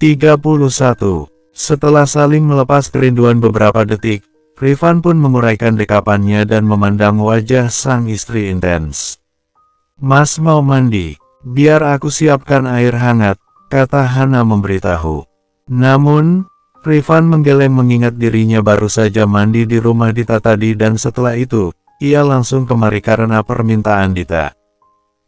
31. Setelah saling melepas kerinduan beberapa detik, Rifan pun menguraikan dekapannya dan memandang wajah sang istri intens. "Mas mau mandi? Biar aku siapkan air hangat," kata Hana memberitahu. Namun, Rifan menggeleng mengingat dirinya baru saja mandi di rumah Dita tadi dan setelah itu, ia langsung kemari karena permintaan Dita.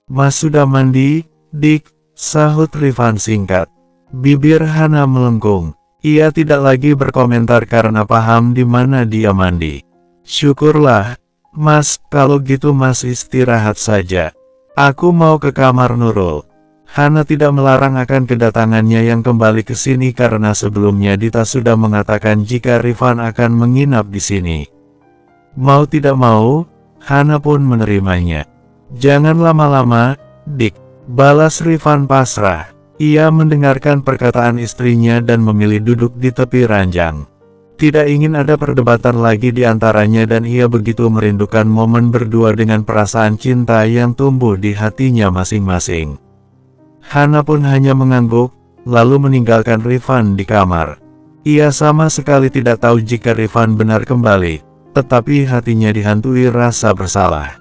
"Mas sudah mandi, Dik," sahut Rifan singkat. Bibir Hana melengkung. Ia tidak lagi berkomentar karena paham di mana dia mandi. "Syukurlah, Mas, kalau gitu Mas istirahat saja. Aku mau ke kamar Nurul." Hana tidak melarang akan kedatangannya yang kembali ke sini karena sebelumnya Dita sudah mengatakan jika Rifan akan menginap di sini. Mau tidak mau, Hana pun menerimanya. "Jangan lama-lama, Dik," balas Rifan pasrah. Ia mendengarkan perkataan istrinya dan memilih duduk di tepi ranjang. Tidak ingin ada perdebatan lagi di antaranya dan ia begitu merindukan momen berdua dengan perasaan cinta yang tumbuh di hatinya masing-masing. Hana pun hanya mengangguk, lalu meninggalkan Rifan di kamar. Ia sama sekali tidak tahu jika Rifan benar kembali, tetapi hatinya dihantui rasa bersalah.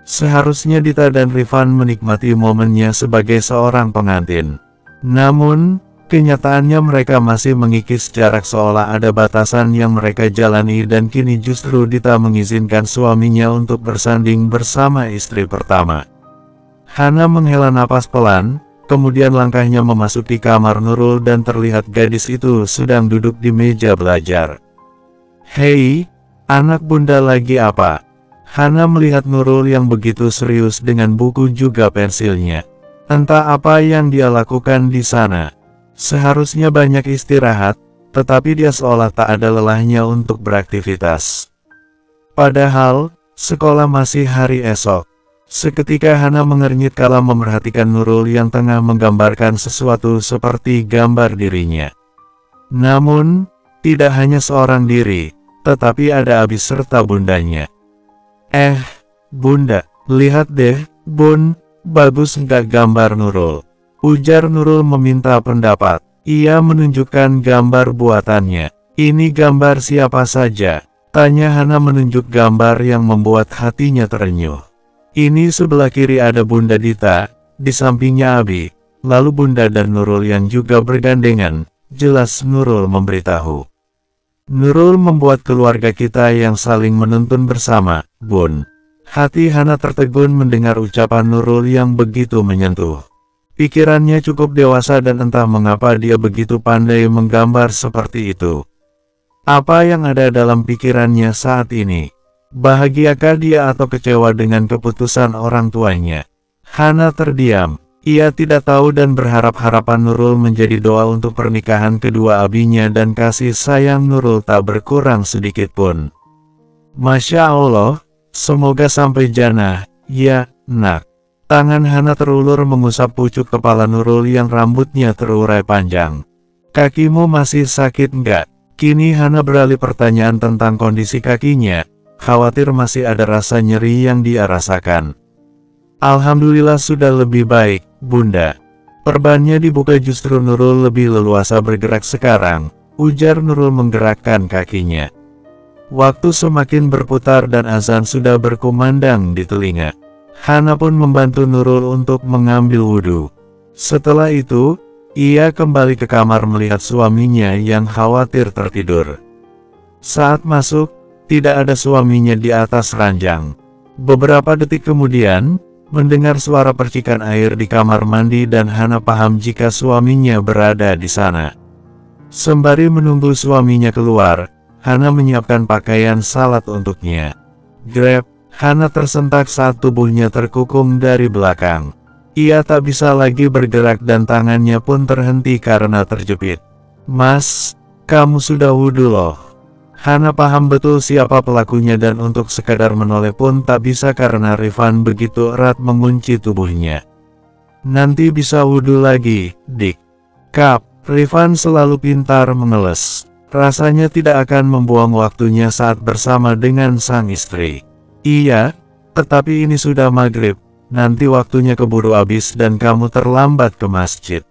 Seharusnya Dita dan Rifan menikmati momennya sebagai seorang pengantin. Namun, kenyataannya mereka masih mengikis jarak seolah ada batasan yang mereka jalani dan kini justru Dita mengizinkan suaminya untuk bersanding bersama istri pertama. Hana menghela napas pelan, kemudian langkahnya memasuki kamar Nurul dan terlihat gadis itu sedang duduk di meja belajar. "Hei, anak bunda lagi apa?" Hana melihat Nurul yang begitu serius dengan buku juga pensilnya. Entah apa yang dia lakukan di sana. Seharusnya banyak istirahat, tetapi dia seolah tak ada lelahnya untuk beraktivitas. Padahal, sekolah masih hari esok. Seketika Hana mengernyit kala memerhatikan Nurul yang tengah menggambarkan sesuatu seperti gambar dirinya. Namun, tidak hanya seorang diri, tetapi ada Abi serta bundanya. Bunda, lihat deh, Bun, bagus nggak gambar Nurul?" Ujar Nurul meminta pendapat. Ia menunjukkan gambar buatannya. "Ini gambar siapa saja?" tanya Hana menunjuk gambar yang membuat hatinya terenyuh. "Ini sebelah kiri ada Bunda Dita, di sampingnya Abi, lalu Bunda dan Nurul yang juga bergandengan," jelas Nurul memberitahu. "Nurul membuat keluarga kita yang saling menuntun bersama, Bun." Hati Hana tertegun mendengar ucapan Nurul yang begitu menyentuh. Pikirannya cukup dewasa dan entah mengapa dia begitu pandai menggambar seperti itu. Apa yang ada dalam pikirannya saat ini? Bahagiakah dia atau kecewa dengan keputusan orang tuanya? Hana terdiam. Ia tidak tahu dan berharap harapan Nurul menjadi doa untuk pernikahan kedua abinya dan kasih sayang Nurul tak berkurang sedikit pun. "Masya Allah, semoga sampai jannah, ya, Nak." Tangan Hana terulur mengusap pucuk kepala Nurul yang rambutnya terurai panjang. "Kakimu masih sakit enggak?" Kini Hana beralih pertanyaan tentang kondisi kakinya, khawatir masih ada rasa nyeri yang dia rasakan. "Alhamdulillah sudah lebih baik, Bunda." Perbannya dibuka justru Nurul lebih leluasa bergerak sekarang, ujar Nurul menggerakkan kakinya. Waktu semakin berputar dan azan sudah berkumandang di telinga. Hana pun membantu Nurul untuk mengambil wudhu. Setelah itu, ia kembali ke kamar melihat suaminya yang khawatir tertidur. Saat masuk, tidak ada suaminya di atas ranjang. Beberapa detik kemudian, mendengar suara percikan air di kamar mandi dan Hana paham jika suaminya berada di sana. Sembari menunggu suaminya keluar, Hana menyiapkan pakaian salat untuknya. Grab, Hana tersentak saat tubuhnya terkukung dari belakang. Ia tak bisa lagi bergerak dan tangannya pun terhenti karena terjepit. "Mas, kamu sudah wudhu loh." Hana paham betul siapa pelakunya dan untuk sekadar menoleh pun tak bisa karena Rifan begitu erat mengunci tubuhnya. "Nanti bisa wudhu lagi, Dik." Kap, Rifan selalu pintar mengeles. Rasanya tidak akan membuang waktunya saat bersama dengan sang istri. "Iya, tetapi ini sudah maghrib, nanti waktunya keburu habis dan kamu terlambat ke masjid."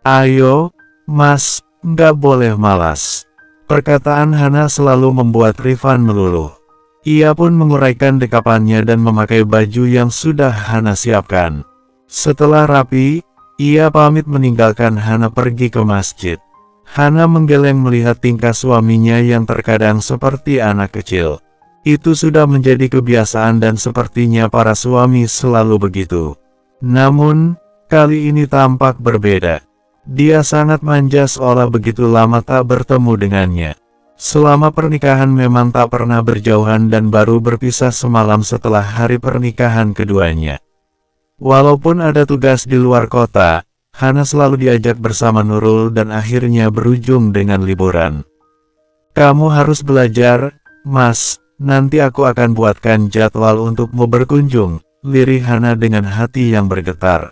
"Ayo, Mas, nggak boleh malas. Perkataan Hana selalu membuat Rifan meluluh. Ia pun menguraikan dekapannya dan memakai baju yang sudah Hana siapkan. Setelah rapi, ia pamit meninggalkan Hana pergi ke masjid. Hana menggeleng melihat tingkah suaminya yang terkadang seperti anak kecil. Itu sudah menjadi kebiasaan dan sepertinya para suami selalu begitu. Namun, kali ini tampak berbeda. Dia sangat manja seolah begitu lama tak bertemu dengannya. Selama pernikahan memang tak pernah berjauhan dan baru berpisah semalam setelah hari pernikahan keduanya. Walaupun ada tugas di luar kota, Hana selalu diajak bersama Nurul dan akhirnya berujung dengan liburan. Kamu harus belajar, Mas, nanti aku akan buatkan jadwal untukmu berkunjung, lirih Hana dengan hati yang bergetar.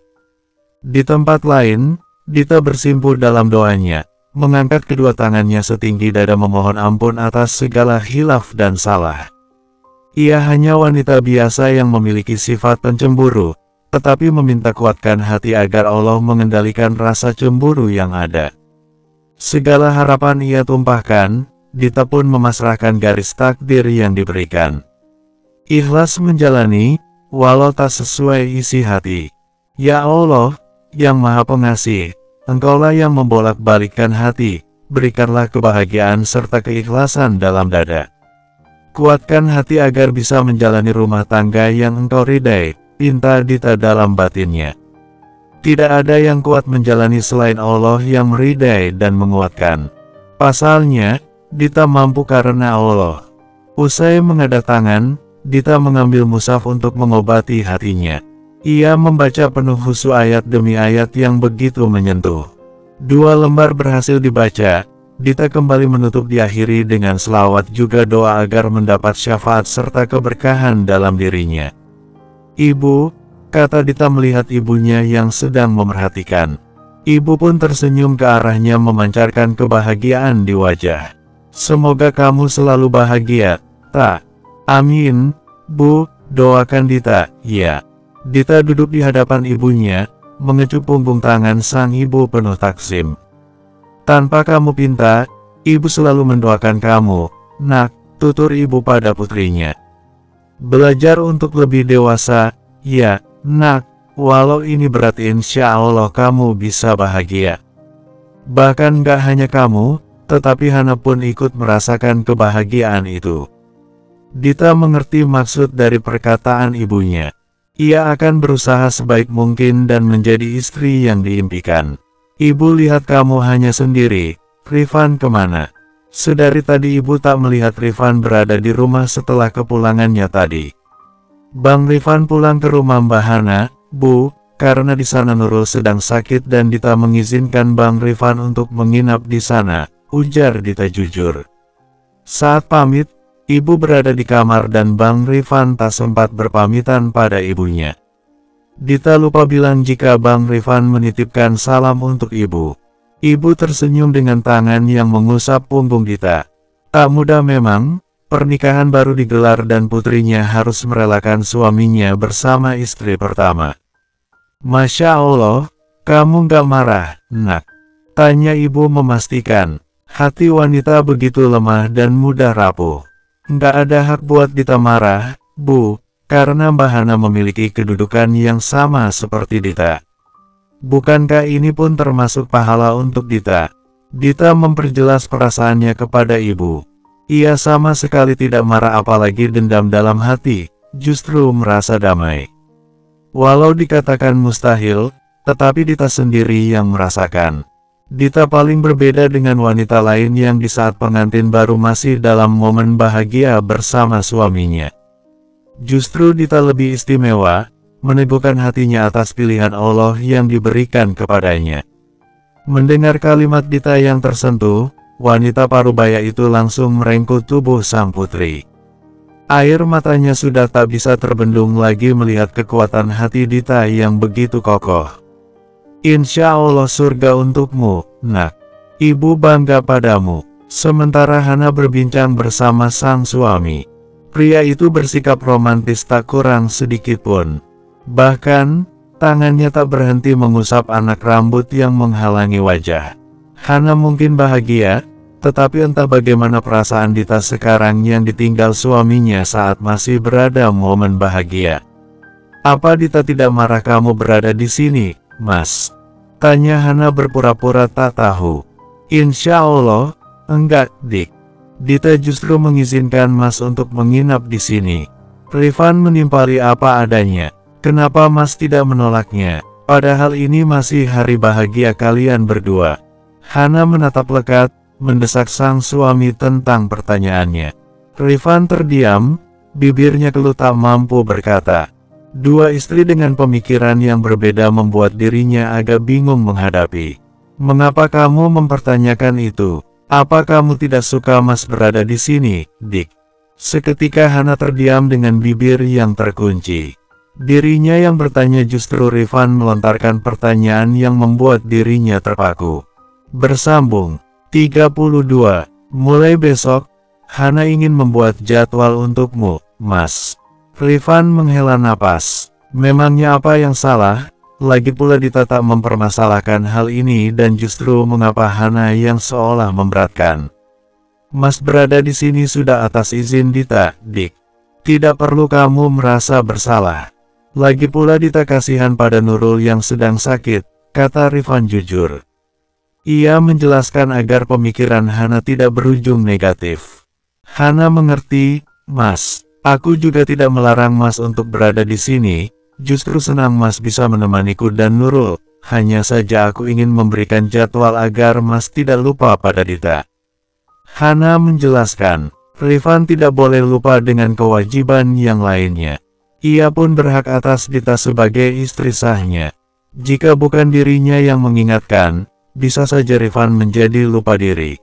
Di tempat lain, Dita bersimpuh dalam doanya, mengangkat kedua tangannya setinggi dada memohon ampun atas segala hilaf dan salah. Ia hanya wanita biasa yang memiliki sifat pencemburu, tetapi meminta kuatkan hati agar Allah mengendalikan rasa cemburu yang ada. Segala harapan ia tumpahkan, Dita pun memasrahkan garis takdir yang diberikan. Ikhlas menjalani, walau tak sesuai isi hati. Ya Allah, yang Maha Pengasih, Engkaulah yang membolak-balikkan hati, berikanlah kebahagiaan serta keikhlasan dalam dada. Kuatkan hati agar bisa menjalani rumah tangga yang Engkau ridai, pinta Dita dalam batinnya. Tidak ada yang kuat menjalani selain Allah yang meridai dan menguatkan. Pasalnya, Dita mampu karena Allah. Usai mengadat tangan, Dita mengambil mushaf untuk mengobati hatinya. Ia membaca penuh khusyuk ayat demi ayat yang begitu menyentuh. 2 lembar berhasil dibaca, Dita kembali menutup diakhiri dengan selawat juga doa agar mendapat syafaat serta keberkahan dalam dirinya. Ibu, kata Dita melihat ibunya yang sedang memerhatikan. Ibu pun tersenyum ke arahnya memancarkan kebahagiaan di wajah. Semoga kamu selalu bahagia, tak? Amin, Bu, doakan Dita, ya. Dita duduk di hadapan ibunya, mengecup punggung tangan sang ibu penuh taksim. Tanpa kamu pinta, ibu selalu mendoakan kamu, nak, tutur ibu pada putrinya. Belajar untuk lebih dewasa, ya, nak, walau ini berat insya Allah kamu bisa bahagia. Bahkan gak hanya kamu, tetapi Hana pun ikut merasakan kebahagiaan itu. Dita mengerti maksud dari perkataan ibunya. Ia akan berusaha sebaik mungkin dan menjadi istri yang diimpikan. Ibu lihat kamu hanya sendiri, Rifan kemana? Sedari tadi ibu tak melihat Rifan berada di rumah setelah kepulangannya tadi. Bang Rifan pulang ke rumah Mbak Hana, Bu, karena di sana Nurul sedang sakit dan Dita mengizinkan Bang Rifan untuk menginap di sana, ujar Dita jujur. Saat pamit, ibu berada di kamar dan Bang Rifan tak sempat berpamitan pada ibunya. Dita lupa bilang jika Bang Rifan menitipkan salam untuk ibu. Ibu tersenyum dengan tangan yang mengusap punggung Dita. Tak mudah memang, pernikahan baru digelar dan putrinya harus merelakan suaminya bersama istri pertama. Masya Allah, kamu gak marah, nak? Tanya ibu memastikan. Hati wanita begitu lemah dan mudah rapuh. Nggak ada hak buat Dita marah, Bu, karena Mbak Hana memiliki kedudukan yang sama seperti Dita. Bukankah ini pun termasuk pahala untuk Dita? Dita memperjelas perasaannya kepada ibu. Ia sama sekali tidak marah apalagi dendam dalam hati, justru merasa damai. Walau dikatakan mustahil, tetapi Dita sendiri yang merasakan. Dita paling berbeda dengan wanita lain yang di saat pengantin baru masih dalam momen bahagia bersama suaminya. Justru Dita lebih istimewa, meneguhkan hatinya atas pilihan Allah yang diberikan kepadanya. Mendengar kalimat Dita yang tersentuh, wanita parubaya itu langsung merengkuh tubuh sang putri. Air matanya sudah tak bisa terbendung lagi melihat kekuatan hati Dita yang begitu kokoh. Insya Allah surga untukmu, nak. Ibu bangga padamu. Sementara Hana berbincang bersama sang suami. Pria itu bersikap romantis tak kurang sedikit pun. Bahkan, tangannya tak berhenti mengusap anak rambut yang menghalangi wajah. Hana mungkin bahagia, tetapi entah bagaimana perasaan Dita sekarang yang ditinggal suaminya saat masih berada momen bahagia. Apa Dita tidak marah kamu berada di sini, Mas? Tanya Hana berpura-pura tak tahu. Insya Allah, enggak, Dik. Dita justru mengizinkan Mas untuk menginap di sini. Rifan menimpali apa adanya. Kenapa Mas tidak menolaknya? Padahal ini masih hari bahagia kalian berdua. Hana menatap lekat, mendesak sang suami tentang pertanyaannya. Rifan terdiam, bibirnya keluh tak mampu berkata. Dua istri dengan pemikiran yang berbeda membuat dirinya agak bingung menghadapi. Mengapa kamu mempertanyakan itu? Apa kamu tidak suka Mas berada di sini, Dik? Seketika Hana terdiam dengan bibir yang terkunci. Dirinya yang bertanya justru Rifan melontarkan pertanyaan yang membuat dirinya terpaku. Bersambung 32. Mulai besok, Hana ingin membuat jadwal untukmu, Mas. Rifan menghela napas. Memangnya apa yang salah? Lagi pula Dita tak mempermasalahkan hal ini dan justru mengapa Hana yang seolah memberatkan. Mas berada di sini sudah atas izin Dita, Dik. Tidak perlu kamu merasa bersalah. Lagi pula Dita kasihan pada Nurul yang sedang sakit, kata Rifan jujur. Ia menjelaskan agar pemikiran Hana tidak berujung negatif. Hana mengerti, Mas. Aku juga tidak melarang Mas untuk berada di sini. Justru senang Mas bisa menemaniku dan Nurul. Hanya saja aku ingin memberikan jadwal agar Mas tidak lupa pada Dita. Hana menjelaskan, Rifan tidak boleh lupa dengan kewajiban yang lainnya. Ia pun berhak atas Dita sebagai istri sahnya. Jika bukan dirinya yang mengingatkan, bisa saja Rifan menjadi lupa diri.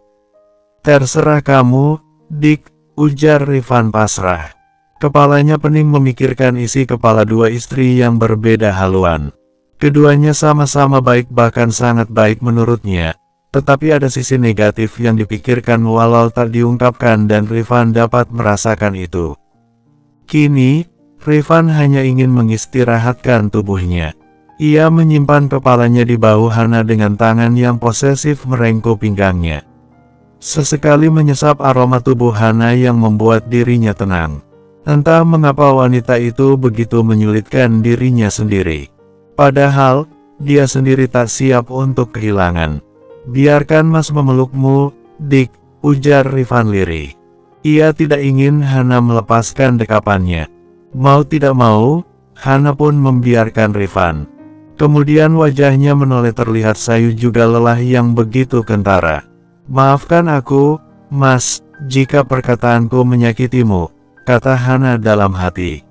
Terserah kamu, Dik, ujar Rifan pasrah. Kepalanya pening memikirkan isi kepala dua istri yang berbeda haluan. Keduanya sama-sama baik bahkan sangat baik menurutnya, tetapi ada sisi negatif yang dipikirkan walau tak diungkapkan dan Rifan dapat merasakan itu. Kini, Rifan hanya ingin mengistirahatkan tubuhnya. Ia menyimpan kepalanya di bahu Hana dengan tangan yang posesif merengkuh pinggangnya. Sesekali menyesap aroma tubuh Hana yang membuat dirinya tenang. Entah mengapa wanita itu begitu menyulitkan dirinya sendiri. Padahal, dia sendiri tak siap untuk kehilangan. Biarkan Mas memelukmu, Dik, ujar Rifan lirih. Ia tidak ingin Hana melepaskan dekapannya. Mau tidak mau, Hana pun membiarkan Rifan. Kemudian wajahnya menoleh terlihat sayu juga lelah yang begitu kentara. Maafkan aku, Mas, jika perkataanku menyakitimu, kata Hana dalam hati.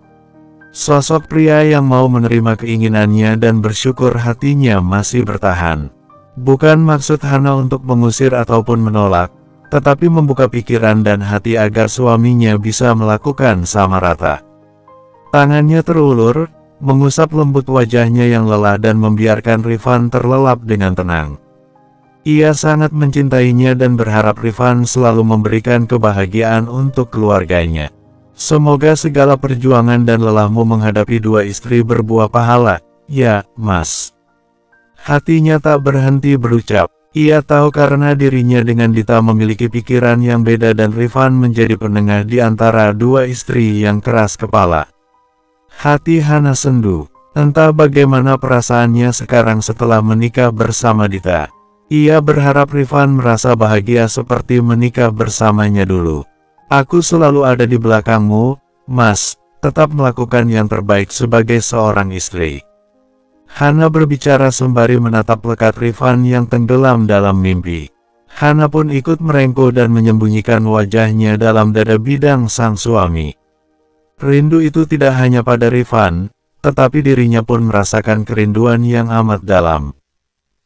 Sosok pria yang mau menerima keinginannya dan bersyukur hatinya masih bertahan. Bukan maksud Hana untuk mengusir ataupun menolak, tetapi membuka pikiran dan hati agar suaminya bisa melakukan sama rata. Tangannya terulur, mengusap lembut wajahnya yang lelah dan membiarkan Rifan terlelap dengan tenang. Ia sangat mencintainya dan berharap Rifan selalu memberikan kebahagiaan untuk keluarganya. Semoga segala perjuangan dan lelahmu menghadapi dua istri berbuah pahala, ya, Mas. Hatinya tak berhenti berucap. Ia tahu karena dirinya dengan Dita memiliki pikiran yang beda dan Rifan menjadi penengah di antara dua istri yang keras kepala. Hati Hana sendu. Entah bagaimana perasaannya sekarang setelah menikah bersama Dita. Ia berharap Rifan merasa bahagia seperti menikah bersamanya dulu. Aku selalu ada di belakangmu, Mas. Tetap melakukan yang terbaik sebagai seorang istri. Hana berbicara sembari menatap lekat Rifan yang tenggelam dalam mimpi. Hana pun ikut merengkuh dan menyembunyikan wajahnya dalam dada bidang sang suami. Rindu itu tidak hanya pada Rifan, tetapi dirinya pun merasakan kerinduan yang amat dalam.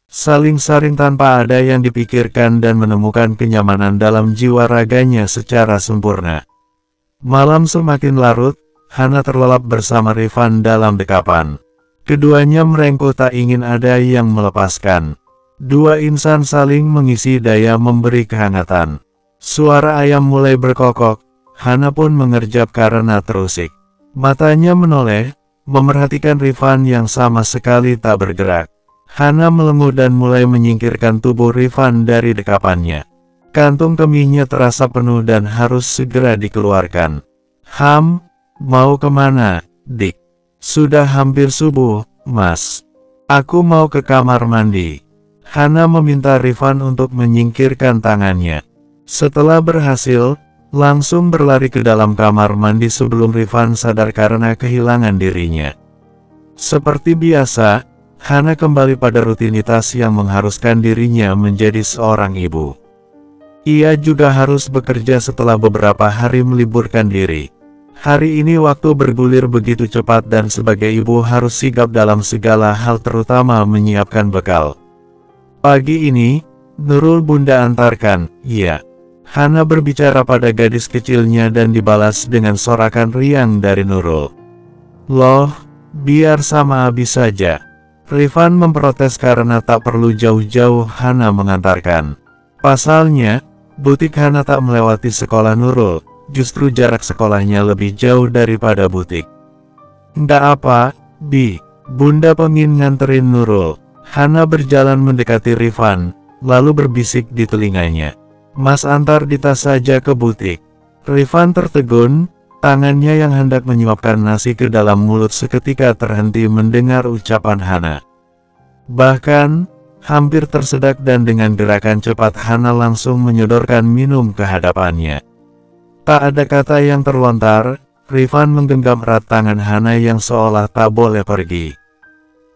Saling-saring tanpa ada yang dipikirkan dan menemukan kenyamanan dalam jiwa raganya secara sempurna. Malam semakin larut, Hana terlelap bersama Rifan dalam dekapan. Keduanya merengkuh tak ingin ada yang melepaskan. Dua insan saling mengisi daya memberi kehangatan. Suara ayam mulai berkokok. Hana pun mengerjap karena terusik. Matanya menoleh, memerhatikan Rifan yang sama sekali tak bergerak. Hana melenguh dan mulai menyingkirkan tubuh Rifan dari dekapannya. Kantung kemihnya terasa penuh dan harus segera dikeluarkan. Mau kemana, Dik? Sudah hampir subuh, Mas. Aku mau ke kamar mandi. Hana meminta Rifan untuk menyingkirkan tangannya. Setelah berhasil, langsung berlari ke dalam kamar mandi sebelum Rifan sadar karena kehilangan dirinya. Seperti biasa, Hana kembali pada rutinitas yang mengharuskan dirinya menjadi seorang ibu. Ia juga harus bekerja setelah beberapa hari meliburkan diri. Hari ini waktu bergulir begitu cepat dan sebagai ibu harus sigap dalam segala hal terutama menyiapkan bekal. Pagi ini, Nurul bunda antarkan, ya. Hana berbicara pada gadis kecilnya dan dibalas dengan sorakan riang dari Nurul. Loh, biar sama Abi saja. Rifan memprotes karena tak perlu jauh-jauh Hana mengantarkan. Pasalnya, butik Hana tak melewati sekolah Nurul, justru jarak sekolahnya lebih jauh daripada butik. Nggak apa, Bi, bunda pengen nganterin Nurul. Hana berjalan mendekati Rifan, lalu berbisik di telinganya. Mas antar Dita saja ke butik. Rifan tertegun, tangannya yang hendak menyuapkan nasi ke dalam mulut seketika terhenti mendengar ucapan Hana. Bahkan, hampir tersedak dan dengan gerakan cepat Hana langsung menyodorkan minum ke hadapannya. Tak ada kata yang terlontar, Rifan menggenggam erat tangan Hana yang seolah tak boleh pergi.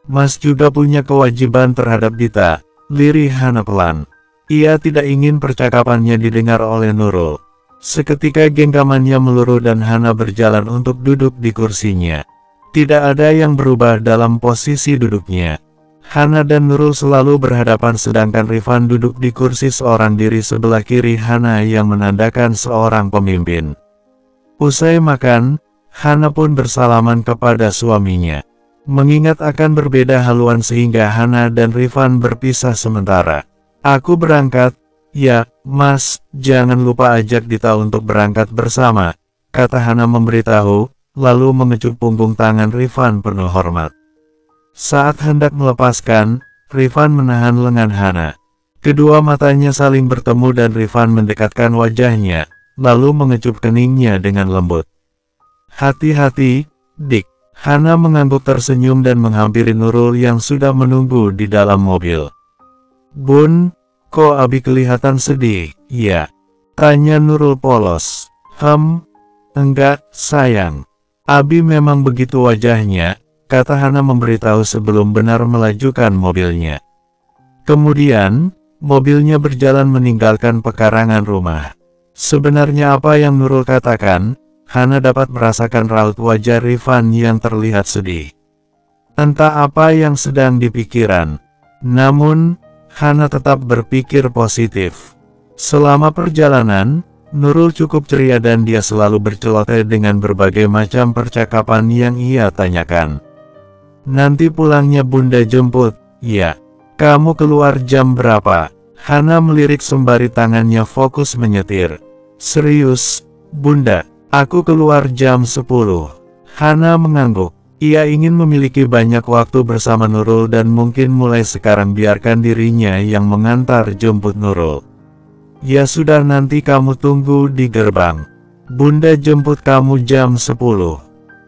Mas juga punya kewajiban terhadap Dita, lirih Hana pelan. Ia tidak ingin percakapannya didengar oleh Nurul. Seketika genggamannya meluruh dan Hana berjalan untuk duduk di kursinya. Tidak ada yang berubah dalam posisi duduknya. Hana dan Nurul selalu berhadapan sedangkan Rifan duduk di kursi seorang diri sebelah kiri Hana yang menandakan seorang pemimpin. Usai makan, Hana pun bersalaman kepada suaminya. Mengingat akan berbeda haluan sehingga Hana dan Rifan berpisah sementara. Aku berangkat, ya, Mas, jangan lupa ajak Dita untuk berangkat bersama, kata Hana memberitahu, lalu mengecup punggung tangan Rifan penuh hormat. Saat hendak melepaskan, Rifan menahan lengan Hana. Kedua matanya saling bertemu dan Rifan mendekatkan wajahnya, lalu mengecup keningnya dengan lembut. Hati-hati, Dik. Hana mengangguk tersenyum dan menghampiri Nurul yang sudah menunggu di dalam mobil. Bun, kok Abi kelihatan sedih, ya? Tanya Nurul polos. Enggak, sayang. Abi memang begitu wajahnya, kata Hana memberitahu sebelum benar melajukan mobilnya. Kemudian, mobilnya berjalan meninggalkan pekarangan rumah. Sebenarnya apa yang Nurul katakan, Hana dapat merasakan raut wajah Rifan yang terlihat sedih. Entah apa yang sedang dipikiran. Namun, Hana tetap berpikir positif. Selama perjalanan, Nurul cukup ceria dan dia selalu berceloteh dengan berbagai macam percakapan yang ia tanyakan. Nanti pulangnya bunda jemput, ya. Kamu keluar jam berapa? Hana melirik sembari tangannya fokus menyetir. Serius, bunda, aku keluar jam 10. Hana mengangguk. Ia ingin memiliki banyak waktu bersama Nurul dan mungkin mulai sekarang biarkan dirinya yang mengantar jemput Nurul. Ya sudah, nanti kamu tunggu di gerbang. Bunda jemput kamu jam 10.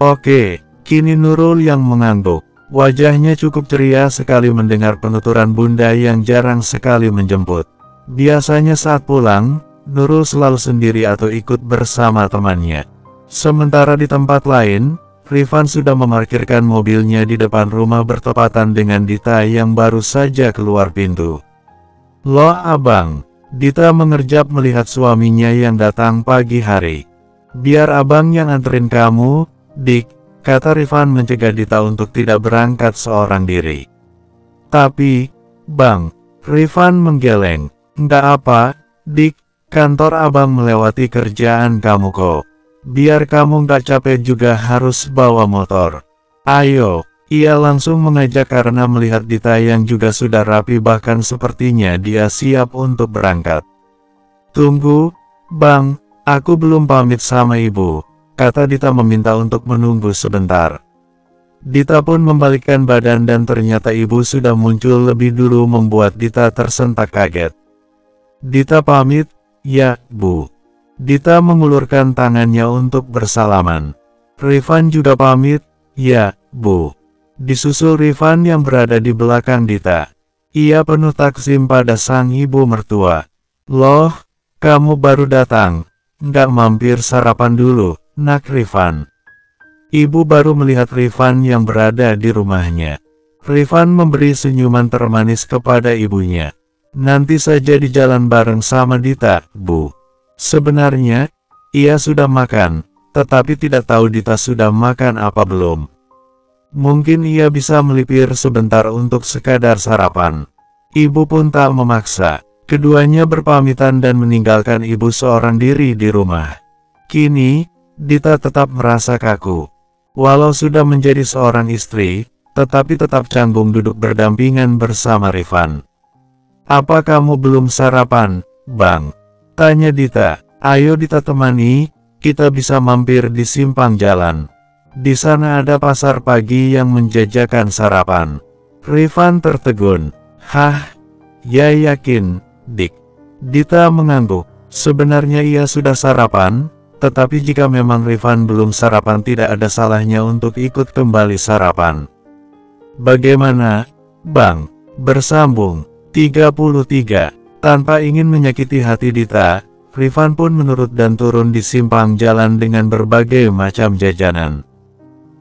Oke, kini Nurul yang mengangguk. Wajahnya cukup ceria sekali mendengar penuturan bunda yang jarang sekali menjemput. Biasanya saat pulang, Nurul selalu sendiri atau ikut bersama temannya. Sementara di tempat lain, Rifan sudah memarkirkan mobilnya di depan rumah bertepatan dengan Dita yang baru saja keluar pintu. Loh abang, Dita mengerjap melihat suaminya yang datang pagi hari. Biar abang yang anterin kamu, Dik, kata Rifan mencegah Dita untuk tidak berangkat seorang diri. Tapi, bang, Rifan menggeleng, nggak apa, Dik, kantor abang melewati kerjaan kamu kok. Biar kamu nggak capek juga harus bawa motor. Ayo, ia langsung mengajak karena melihat Dita yang juga sudah rapi bahkan sepertinya dia siap untuk berangkat. Tunggu, bang, aku belum pamit sama ibu, kata Dita meminta untuk menunggu sebentar. Dita pun membalikkan badan dan ternyata ibu sudah muncul lebih dulu membuat Dita tersentak kaget. Dita pamit, "Ya, Bu." Dita mengulurkan tangannya untuk bersalaman. Rifan juga pamit, "Ya, Bu." Disusul Rifan yang berada di belakang Dita. Ia penuh takzim pada sang ibu mertua. "Loh, kamu baru datang. Nggak mampir sarapan dulu, nak Rifan?" Ibu baru melihat Rifan yang berada di rumahnya. Rifan memberi senyuman termanis kepada ibunya. "Nanti saja di jalan bareng sama Dita, Bu." Sebenarnya, ia sudah makan, tetapi tidak tahu Dita sudah makan apa belum. Mungkin ia bisa melipir sebentar untuk sekadar sarapan. Ibu pun tak memaksa. Keduanya berpamitan dan meninggalkan ibu seorang diri di rumah. Kini, Dita tetap merasa kaku. Walau sudah menjadi seorang istri, tetapi tetap canggung duduk berdampingan bersama Rifan. "Apa kamu belum sarapan, Bang?" tanya Dita. "Ayo Dita temani, kita bisa mampir di simpang jalan. Di sana ada pasar pagi yang menjajakan sarapan." Rifan tertegun. "Hah? Ya yakin, Dik." Dita mengangguk. Sebenarnya ia sudah sarapan, tetapi jika memang Rifan belum sarapan tidak ada salahnya untuk ikut kembali sarapan. "Bagaimana, Bang?" bersambung. 33. Tanpa ingin menyakiti hati Dita, Rifan pun menurut dan turun di simpang jalan dengan berbagai macam jajanan.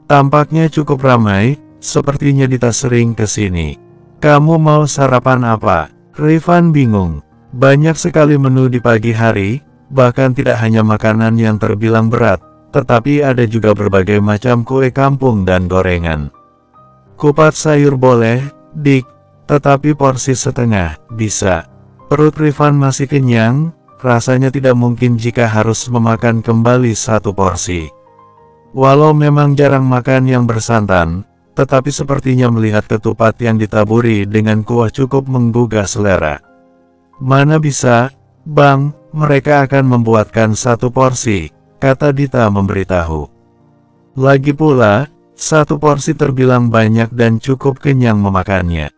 Tampaknya cukup ramai, sepertinya Dita sering ke sini. "Kamu mau sarapan apa?" Rifan bingung. Banyak sekali menu di pagi hari. Bahkan tidak hanya makanan yang terbilang berat, tetapi ada juga berbagai macam kue kampung dan gorengan. "Kupat sayur boleh, Dik, tetapi porsi setengah, bisa." Perut Rifan masih kenyang, rasanya tidak mungkin jika harus memakan kembali satu porsi. Walau memang jarang makan yang bersantan, tetapi sepertinya melihat ketupat yang ditaburi dengan kuah cukup menggugah selera. "Mana bisa, Bang, mereka akan membuatkan satu porsi," kata Dita memberitahu. Lagi pula, satu porsi terbilang banyak dan cukup kenyang memakannya.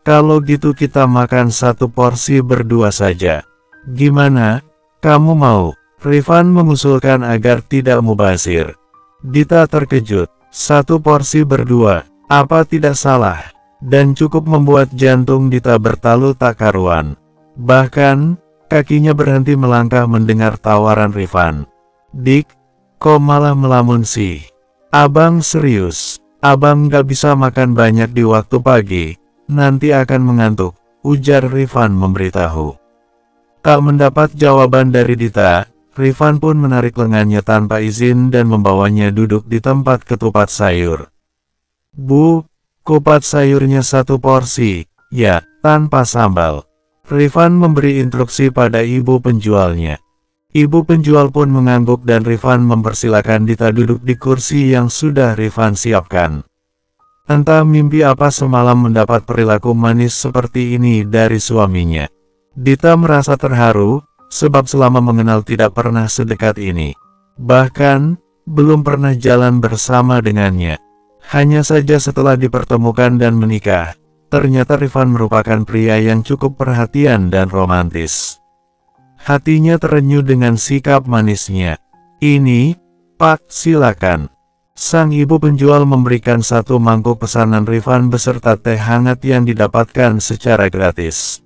Kalau gitu kita makan satu porsi berdua saja. Gimana, kamu mau?" Rifan mengusulkan agar tidak mubazir. Dita terkejut. Satu porsi berdua, apa tidak salah? Dan cukup membuat jantung Dita bertalu tak karuan. Bahkan, kakinya berhenti melangkah mendengar tawaran Rifan. "Dik, kok malah melamun sih? Abang serius, abang gak bisa makan banyak di waktu pagi, nanti akan mengantuk," ujar Rifan memberitahu. Tak mendapat jawaban dari Dita, Rifan pun menarik lengannya tanpa izin dan membawanya duduk di tempat ketupat sayur. "Bu, kupat sayurnya satu porsi, ya, tanpa sambal." Rifan memberi instruksi pada ibu penjualnya. Ibu penjual pun mengangguk dan Rifan mempersilakan Dita duduk di kursi yang sudah Rifan siapkan. Entah mimpi apa semalam mendapat perilaku manis seperti ini dari suaminya. Dita merasa terharu, sebab selama mengenal tidak pernah sedekat ini. Bahkan, belum pernah jalan bersama dengannya. Hanya saja setelah dipertemukan dan menikah, ternyata Rifan merupakan pria yang cukup perhatian dan romantis. Hatinya terenyuh dengan sikap manisnya. "Ini, Pak, silakan." Sang ibu penjual memberikan satu mangkuk pesanan Rifan beserta teh hangat yang didapatkan secara gratis.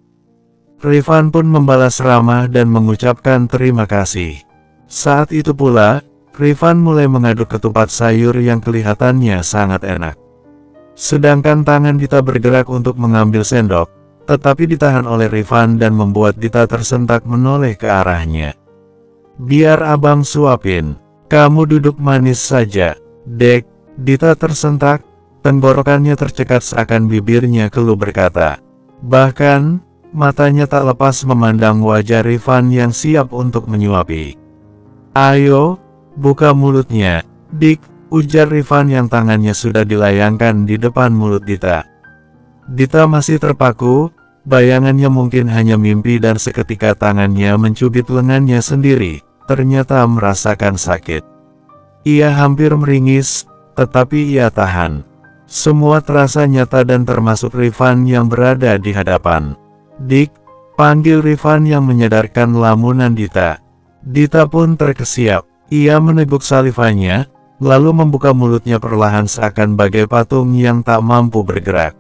Rifan pun membalas ramah dan mengucapkan terima kasih. Saat itu pula, Rifan mulai mengaduk ketupat sayur yang kelihatannya sangat enak. Sedangkan tangan Dita bergerak untuk mengambil sendok, tetapi ditahan oleh Rifan dan membuat Dita tersentak menoleh ke arahnya. "Biar abang suapin, kamu duduk manis saja, Dek." Dita tersentak, tenggorokannya tercekat seakan bibirnya keluh berkata. Bahkan, matanya tak lepas memandang wajah Rifan yang siap untuk menyuapi. "Ayo, buka mulutnya, Dik," ujar Rifan yang tangannya sudah dilayangkan di depan mulut Dita. Dita masih terpaku, bayangannya mungkin hanya mimpi dan seketika tangannya mencubit lengannya sendiri, ternyata merasakan sakit. Ia hampir meringis, tetapi ia tahan. Semua terasa nyata dan termasuk Rifan yang berada di hadapan. "Dik," panggil Rifan yang menyadarkan lamunan Dita. Dita pun terkesiap. Ia meneguk salivannya, lalu membuka mulutnya perlahan seakan bagai patung yang tak mampu bergerak.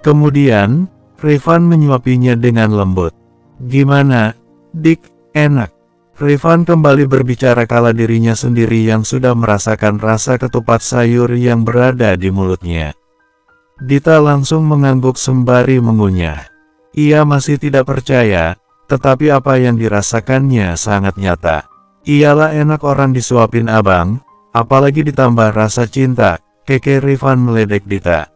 Kemudian, Rifan menyuapinya dengan lembut. "Gimana, Dik, enak?" Rifan kembali berbicara kala dirinya sendiri yang sudah merasakan rasa ketupat sayur yang berada di mulutnya. Dita langsung mengangguk sembari mengunyah. Ia masih tidak percaya, tetapi apa yang dirasakannya sangat nyata. "Iyalah enak orang disuapin abang, apalagi ditambah rasa cinta," keke Rifan meledek Dita.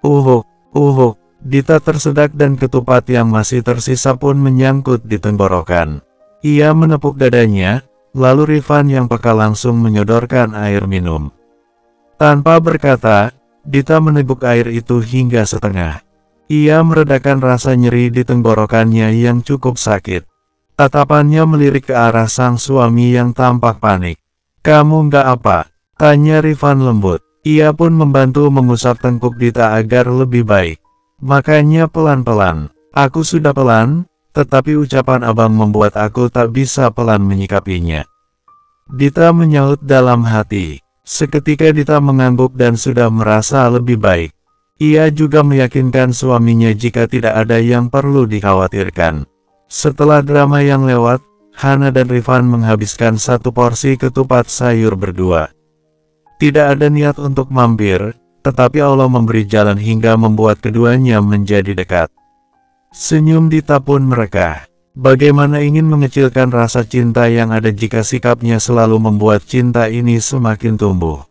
Uhuk, uhuk, Dita tersedak dan ketupat yang masih tersisa pun menyangkut di tenggorokan. Ia menepuk dadanya, lalu Rifan yang peka langsung menyodorkan air minum. Tanpa berkata, Dita meneguk air itu hingga setengah. Ia meredakan rasa nyeri di tenggorokannya yang cukup sakit. Tatapannya melirik ke arah sang suami yang tampak panik. "Kamu nggak apa?" tanya Rifan lembut. Ia pun membantu mengusap tengkuk Dita agar lebih baik. "Makanya pelan-pelan." "Aku sudah pelan, tetapi ucapan abang membuat aku tak bisa pelan menyikapinya," Dita menyaut dalam hati. Seketika Dita mengangguk dan sudah merasa lebih baik. Ia juga meyakinkan suaminya jika tidak ada yang perlu dikhawatirkan. Setelah drama yang lewat, Hana dan Rifan menghabiskan satu porsi ketupat sayur berdua. Tidak ada niat untuk mampir, tetapi Allah memberi jalan hingga membuat keduanya menjadi dekat. Senyum Dita pun merekah. Bagaimana ingin mengecilkan rasa cinta yang ada jika sikapnya selalu membuat cinta ini semakin tumbuh.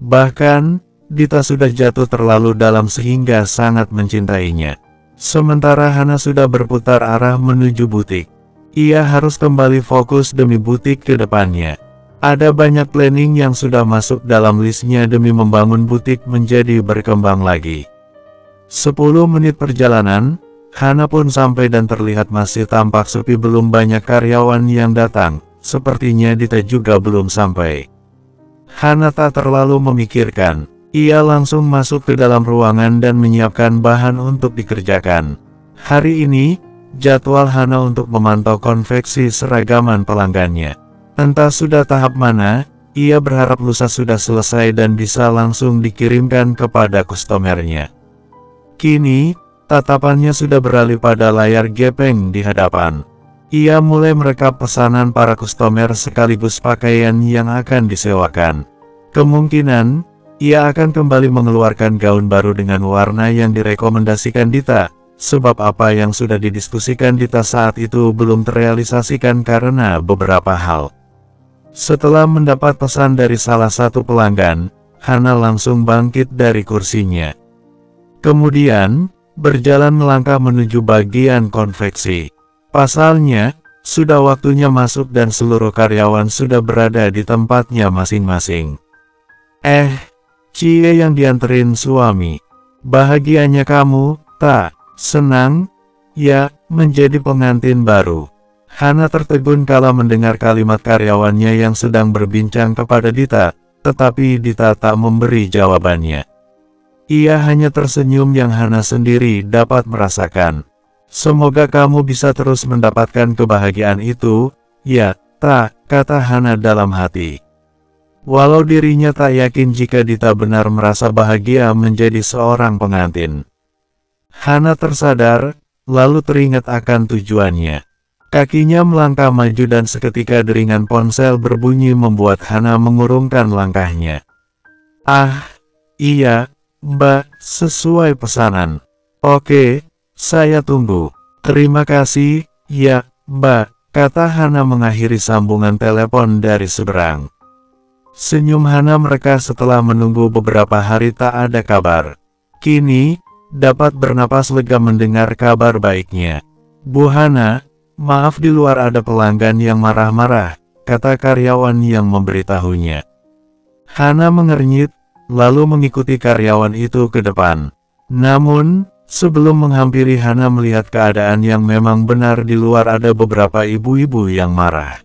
Bahkan, Dita sudah jatuh terlalu dalam sehingga sangat mencintainya. Sementara Hana sudah berputar arah menuju butik. Ia harus kembali fokus demi butik ke depannya. Ada banyak planning yang sudah masuk dalam listnya demi membangun butik menjadi berkembang lagi. 10 menit perjalanan, Hana pun sampai dan terlihat masih tampak sepi, belum banyak karyawan yang datang, sepertinya Dita juga belum sampai. Hana tak terlalu memikirkan, ia langsung masuk ke dalam ruangan dan menyiapkan bahan untuk dikerjakan. Hari ini, jadwal Hana untuk memantau konveksi seragaman pelanggannya. Entah sudah tahap mana, ia berharap lusa sudah selesai dan bisa langsung dikirimkan kepada kustomernya. Kini, tatapannya sudah beralih pada layar gepeng di hadapan. Ia mulai merekap pesanan para kustomer sekaligus pakaian yang akan disewakan. Kemungkinan, ia akan kembali mengeluarkan gaun baru dengan warna yang direkomendasikan Dita, sebab apa yang sudah didiskusikan Dita saat itu belum terrealisasikan karena beberapa hal. Setelah mendapat pesan dari salah satu pelanggan, Hana langsung bangkit dari kursinya. Kemudian, berjalan melangkah menuju bagian konveksi. Pasalnya, sudah waktunya masuk dan seluruh karyawan sudah berada di tempatnya masing-masing. Cie yang dianterin suami. Bahagianya kamu, tak? Senang? Ya, menjadi pengantin baru. Hana tertegun kala mendengar kalimat karyawannya yang sedang berbincang kepada Dita, tetapi Dita tak memberi jawabannya. Ia hanya tersenyum yang Hana sendiri dapat merasakan. Semoga kamu bisa terus mendapatkan kebahagiaan itu, ya, tak, kata Hana dalam hati. Walau dirinya tak yakin jika Dita benar merasa bahagia menjadi seorang pengantin. Hana tersadar, lalu teringat akan tujuannya. Kakinya melangkah maju dan seketika deringan ponsel berbunyi membuat Hana mengurungkan langkahnya. Ah, iya. Mbak, sesuai pesanan. Oke, saya tunggu. Terima kasih, ya, Mbak, kata Hana mengakhiri sambungan telepon dari seberang. Senyum Hana mereka setelah menunggu beberapa hari tak ada kabar. Kini, dapat bernapas lega mendengar kabar baiknya. Bu Hana, maaf di luar ada pelanggan yang marah-marah, kata karyawan yang memberitahunya. Hana mengernyit, lalu mengikuti karyawan itu ke depan. Namun, sebelum menghampiri Hana melihat keadaan yang memang benar di luar ada beberapa ibu-ibu yang marah.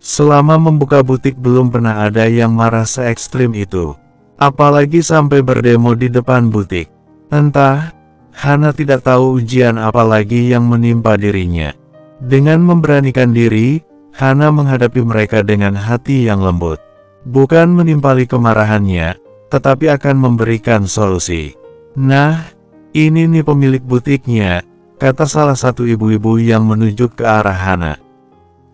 Selama membuka butik belum pernah ada yang marah se-ekstrim itu. Apalagi sampai berdemo di depan butik. Entah, Hana tidak tahu ujian apa lagi yang menimpa dirinya. Dengan memberanikan diri, Hana menghadapi mereka dengan hati yang lembut. Bukan menimpali kemarahannya, tetapi akan memberikan solusi. Nah, ini nih pemilik butiknya, kata salah satu ibu-ibu yang menunjuk ke arah Hana.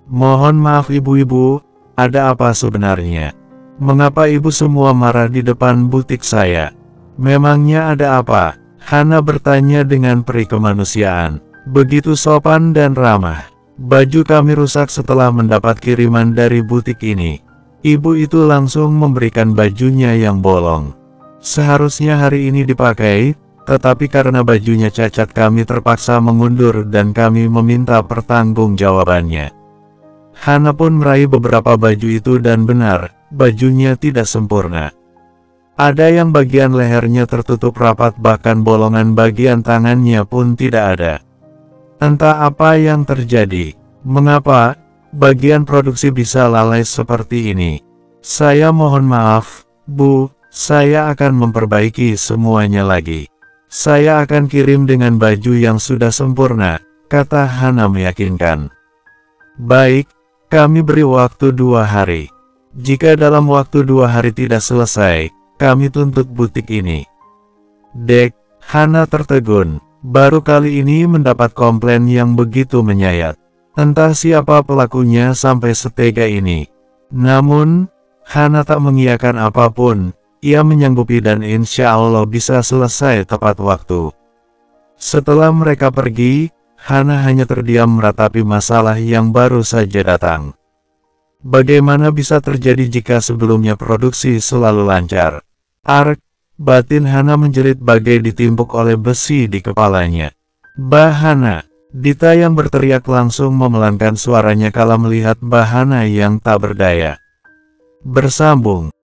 Mohon maaf ibu-ibu, ada apa sebenarnya? Mengapa ibu semua marah di depan butik saya? Memangnya ada apa? Hana bertanya dengan peri kemanusiaan. Begitu sopan dan ramah. Baju kami rusak setelah mendapat kiriman dari butik ini. Ibu itu langsung memberikan bajunya yang bolong. Seharusnya hari ini dipakai, tetapi karena bajunya cacat kami terpaksa mengundur dan kami meminta pertanggungjawabannya. Hana pun meraih beberapa baju itu dan benar, bajunya tidak sempurna. Ada yang bagian lehernya tertutup rapat bahkan bolongan bagian tangannya pun tidak ada. Entah apa yang terjadi. Mengapa bagian produksi bisa lalai seperti ini? Saya mohon maaf, Bu, saya akan memperbaiki semuanya lagi. Saya akan kirim dengan baju yang sudah sempurna, kata Hana meyakinkan. Baik. Kami beri waktu 2 hari. Jika dalam waktu 2 hari tidak selesai, kami tuntut butik ini. Dek, Hana tertegun. Baru kali ini mendapat komplain yang begitu menyayat. Entah siapa pelakunya sampai setega ini. Namun, Hana tak mengiyakan apapun. Ia menyanggupi dan insya Allah bisa selesai tepat waktu. Setelah mereka pergi, Hana hanya terdiam meratapi masalah yang baru saja datang. Bagaimana bisa terjadi jika sebelumnya produksi selalu lancar? Ark, batin Hana menjerit bagai ditimpuk oleh besi di kepalanya. Bah Hana, Dita yang berteriak langsung memelankan suaranya kala melihat Bah Hana yang tak berdaya. Bersambung.